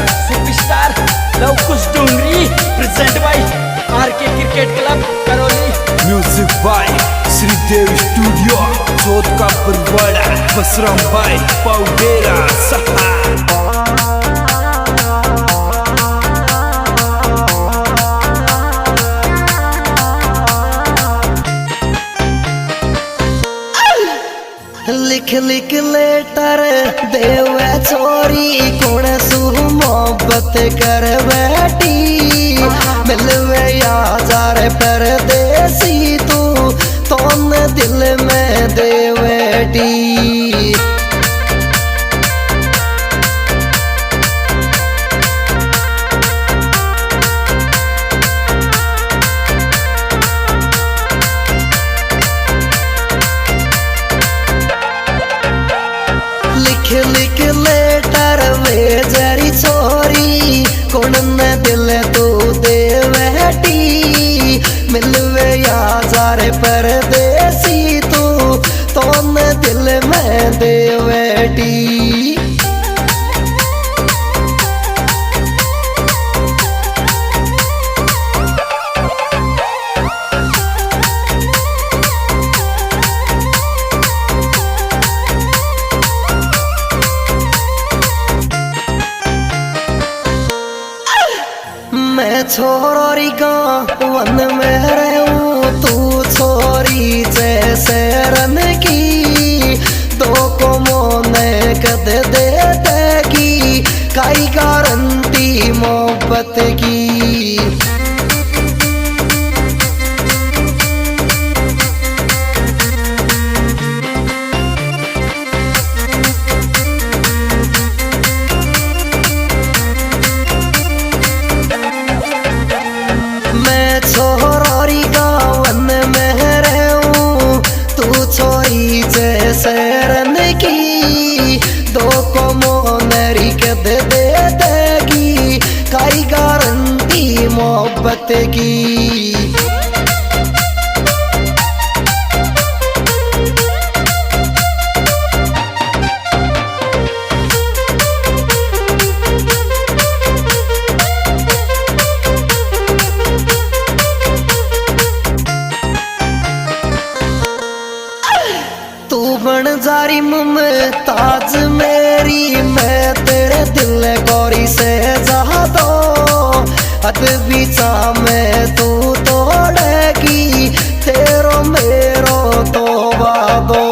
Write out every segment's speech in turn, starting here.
Superstar Luvkush Dongri present by RK cricket club Karauli. Music by Shridev studio Chauth ka Parwara Basram भाई पाउडेरा सहा। लिख लिख लेटर देवे छोरी कौन सु मोहब्बत कर बैठी मिलवे यार परदेसी तू तोन दिल में दे बैठी। लिख लिख लेटर वे जरी छोरी कौन न दिल तू दे बैठी मिलवे यार परदेसी तू तोन दिल में दे बैठी। मैं छोरी गाँव में रहूं तू छोरी जैसे रन की दो को मोने कद दे देगी काई गारंटी मोहब्बत की। छोरी गावन में रहूं तू छोरी जैसे रन की दो को मोनरी कद दे देगी काई गारंटी मोहब्बत की। तू बन जारी मुमताज मेरी मैं तेरे दिल गौरी से जा दो हद बीचा में तू तोड़ेगी तेरो मेरो तो वादो।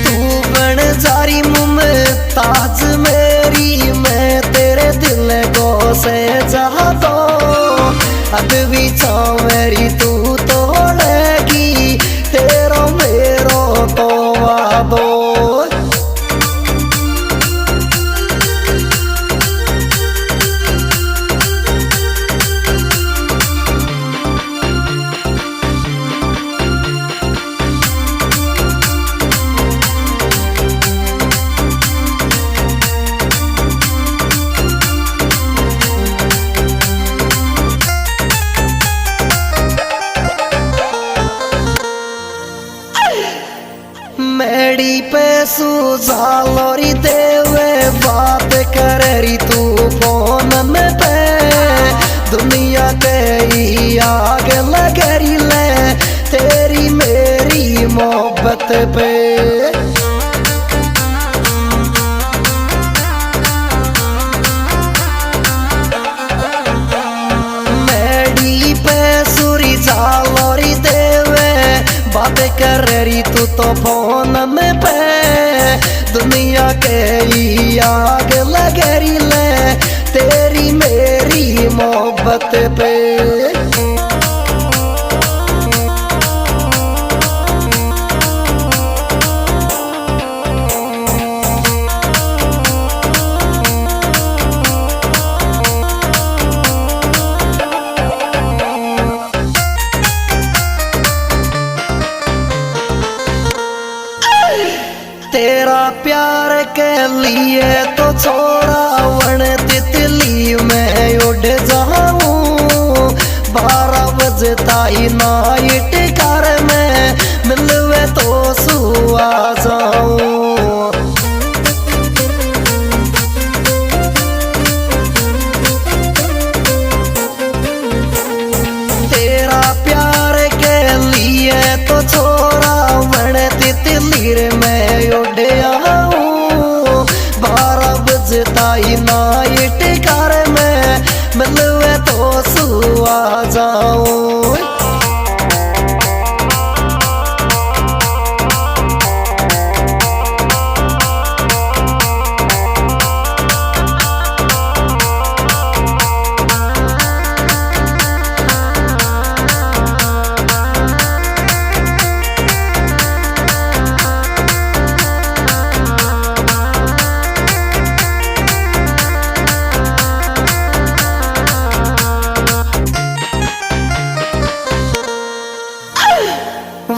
तू बन जारी मुमताज मेरी मैं तेरे दिल को से जा दो अब भी मेरी तू तोड़ेगी तेरो मेरो तो वादो। मेरी पे सुजालोरी देवे बात करेरी तू फोन में पे दुनिया के ही आग लगरी ले तेरी मेरी मोहब्बत पे। मेरी पे सुरी जालोरी देवे बात कर रही तू तो फोन में पे दुनिया के ही आग लगरी ले तेरी मेरी मोहब्बत पे। तेरा प्यार के लिए तो छोड़ा वन तितली में उड़ जाऊं 12 बजे ताई नाइट कार में मिलवे तो सुआ जाऊं। तेरा प्यार के लिए तो छोरा मन तितलीर में उड़ आऊं। 12 बजताई नाइट कार में मिलवे तो सुआ जाऊं।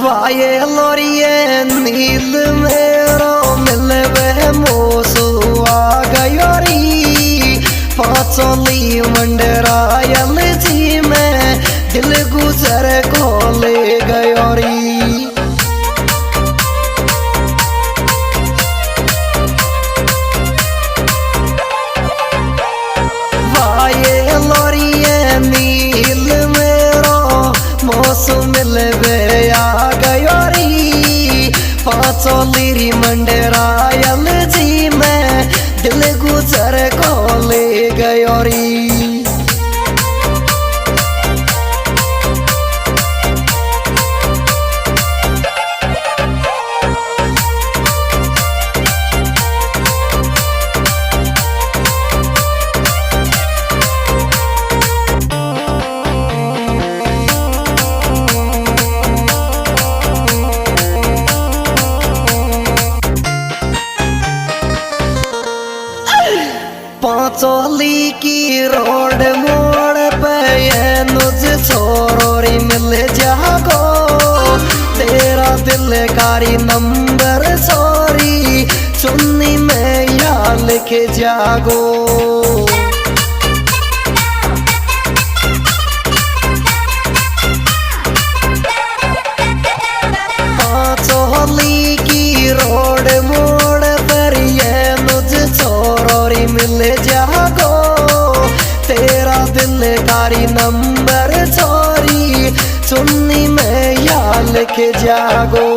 वाये लोरिये नील मेरो मिलवे मोसुआ गयोरी। पाचोली मंडरायल जी में दिल गुजर को ले गयोरी। वाये लोरिये नील मेरो मोसु मिलवे आ गयोरी। पाचोली मंडरायल जी में दिल गुजर को ले गयोरी। पाचोली की रोड मोड़ पे नुज छोरोरी मिल जागो। तेरा दिल कारी नंबर सोरी चुन्नी में या लिखे जागो। पाचोली की रोड मोड़ पर नुज छोरोरी मिल जागो। तेरा दिल कारी नंबर छोरी चुन्नी में या लिख जागो।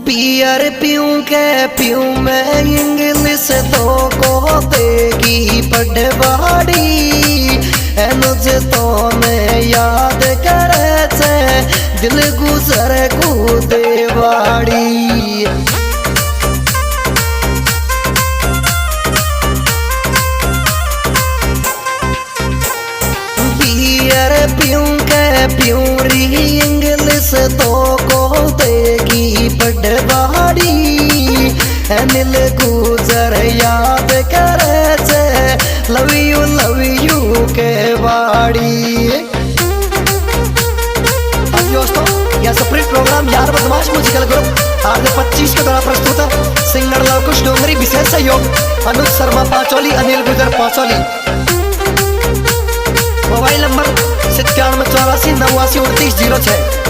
बियर पीऊं के पीऊं मैं इंग्लिश तो को देगी पढ़वाड़ी। एनुज तो मैं याद करे से दिल गुजर को देवाड़ी। बियर पीऊं के पीऊं री इंग्लिश तो को देगी पढ़वाड़ी। अनिल गुजर याद करे से लव यू के वाड़ी। दोस्तों यह स्प्रिंट प्रोग्राम यार बदमाश म्यूजिकल ग्रुप आज 25 के द्वारा प्रस्तुत है। सिंगर लवकुश डोंगरी विशेष सहयोग अनुज शर्मा पाचोली अनिल गुजर पाचोली। Mobile number 9784 89 29 06।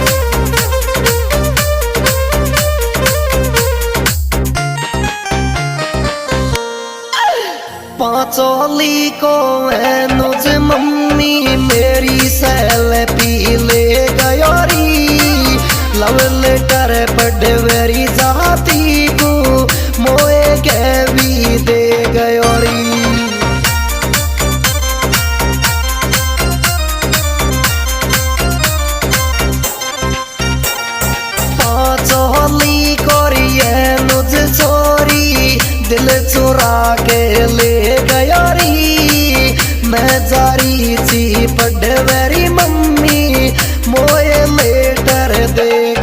पाचोली को नुज मम्मी मेरी सेल्फी ले गयोरी। लव लेटर पढ़वेरी जाती को मोए के भी दे गयोरी। पाचोली कोरिए नुज छोरी दिल चुरा के ले गयोरी। मैं जारी थी पढ़वेरी मम्मी मोए लेटर दे